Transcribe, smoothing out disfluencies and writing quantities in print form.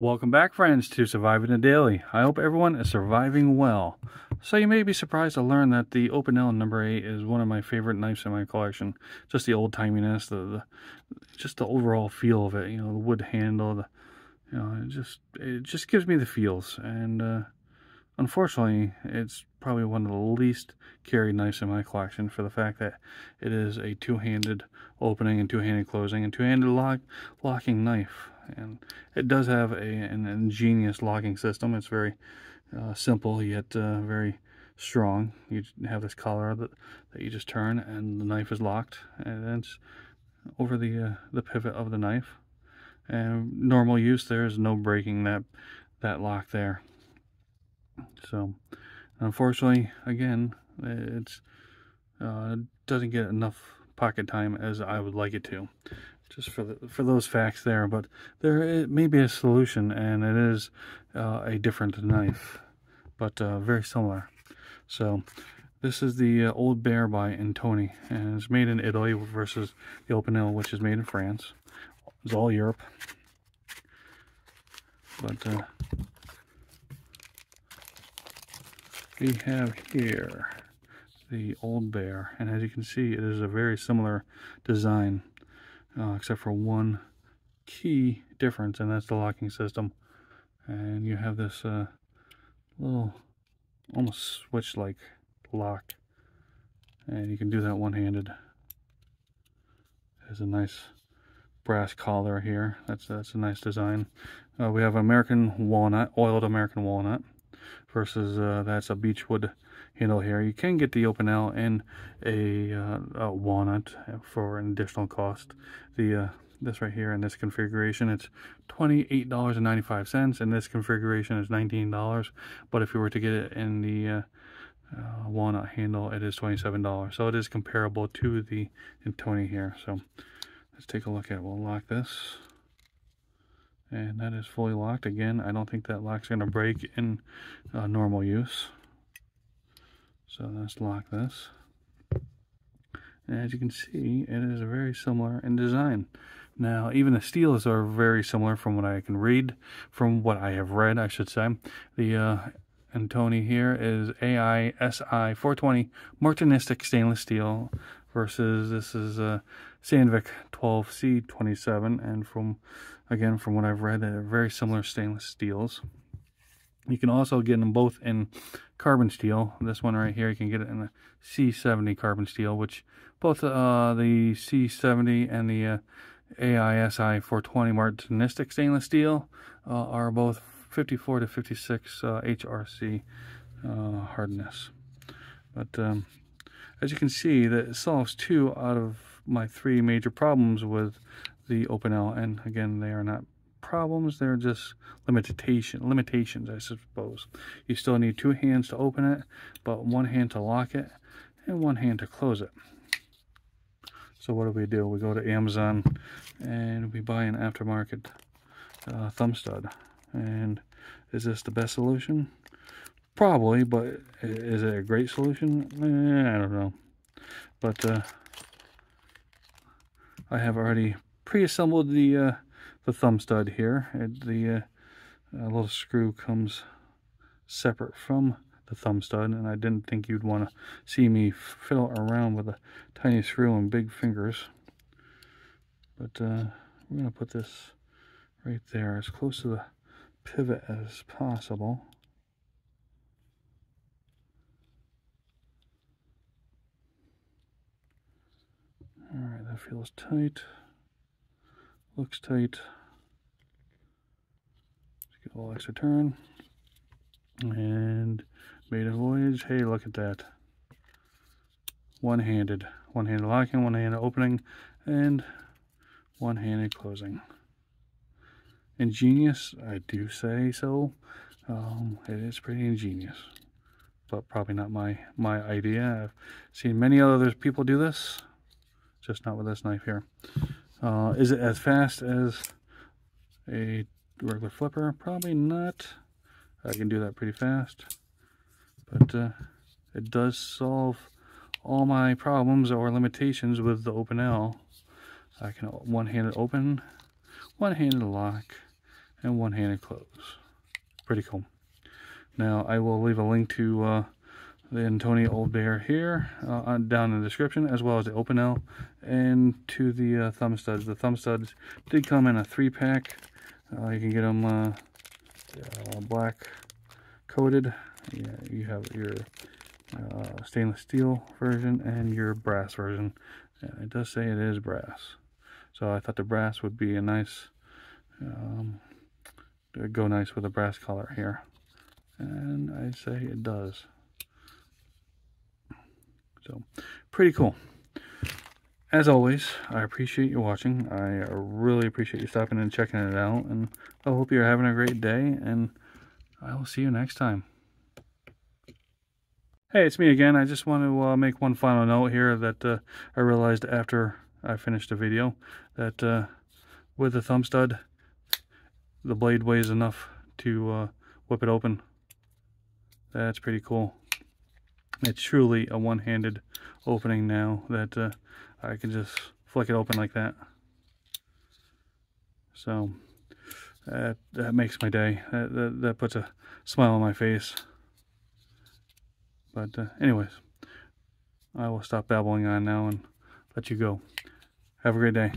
Welcome back, friends, to Surviving the Daily. I hope everyone is surviving well. So you may be surprised to learn that the Opinel number 8 is one of my favorite knives in my collection. Just the old-timiness, just the overall feel of it. You know, the wood handle, it just gives me the feels. And unfortunately, it's probably one of the least carried knives in my collection for the fact that it is a two-handed opening and two-handed closing and two-handed locking knife. And it does have an ingenious locking system. It's very simple yet very strong. You have this collar that you just turn and the knife is locked, and it's over the pivot of the knife. And normal use, there is no breaking that lock there. So unfortunately, again, it's doesn't get enough pocket time as I would like it to. Just for those facts there, but there may be a solution, and it is a different knife, but very similar. So this is the Old Bear by Antonini, and it's made in Italy versus the Opinel, which is made in France. It's all Europe, but we have here the Old Bear, and as you can see, it is a very similar design. Except for one key difference, and that's the locking system. And you have this little almost switch-like lock, and you can do that one-handed. There's a nice brass collar here. That's a nice design. We have American walnut, oiled American walnut, versus that's a beechwood handle here. You can get the Opinel in a walnut for an additional cost. This right here in this configuration, it's $28.95, and this configuration is $19. But if you were to get it in the walnut handle, it is $27. So it is comparable to the Antonini here. So let's take a look at it. We'll lock this, and that is fully locked. Again, I don't think that lock's going to break in normal use. So let's lock this. And as you can see, it is very similar in design. Now, even the steels are very similar from what I can read, from what I have read, I should say. The Antonini here is AISI 420 Martinistic stainless steel versus this is Sandvik 12C27, and from what I've read, they're very similar stainless steels. You can also get them both in carbon steel. This one right here, you can get it in the C70 carbon steel, which both the C70 and the AISI 420 Martinistic stainless steel are both 54 to 56 HRC hardness. But as you can see, that solves 2 out of my 3 major problems with the Opinel, and again, they are not problems, they're just limitations, I suppose. You still need 2 hands to open it, but 1 hand to lock it and 1 hand to close it. So what do? We go to Amazon and we buy an aftermarket thumb stud. And is this the best solution? Probably, but is it a great solution? I don't know. But I have already pre-assembled the thumb stud here. The little screw comes separate from the thumb stud, and I didn't think you'd want to see me fiddle around with a tiny screw and big fingers. But we're going to put this right there, as close to the pivot as possible. Alright, that feels tight. Looks tight. Let's get a little extra turn. And maiden voyage. Hey, look at that. One-handed locking, one-handed opening, and one-handed closing. Ingenious, I do say so. It is pretty ingenious, but probably not my idea. I've seen many other people do this, just not with this knife here. Is it as fast as a regular flipper? Probably not. I can do that pretty fast, but it does solve all my problems or limitations with the Opinel. I can one-handed open, one-handed lock, and one-handed close. Pretty cool. Now I will leave a link to the Antonini Old Bear here down in the description, as well as the Opinel, and to the thumb studs. The thumb studs did come in a 3-pack. You can get them black coated. Yeah, you have your stainless steel version and your brass version. It does say it is brass, so I thought the brass would be a nice, go nice with the brass color here, and I'd say it does. So, pretty cool. As always, I appreciate you watching. I really appreciate you stopping and checking it out, and I hope you're having a great day, and I will see you next time. Hey, it's me again. I just want to make one final note here that I realized after I finished the video that with the thumb stud, the blade weighs enough to whip it open. That's pretty cool. It's truly a one-handed opening now that I can just flick it open like that. So that makes my day. That puts a smile on my face. But anyways, I will stop babbling on now and let you go. Have a great day.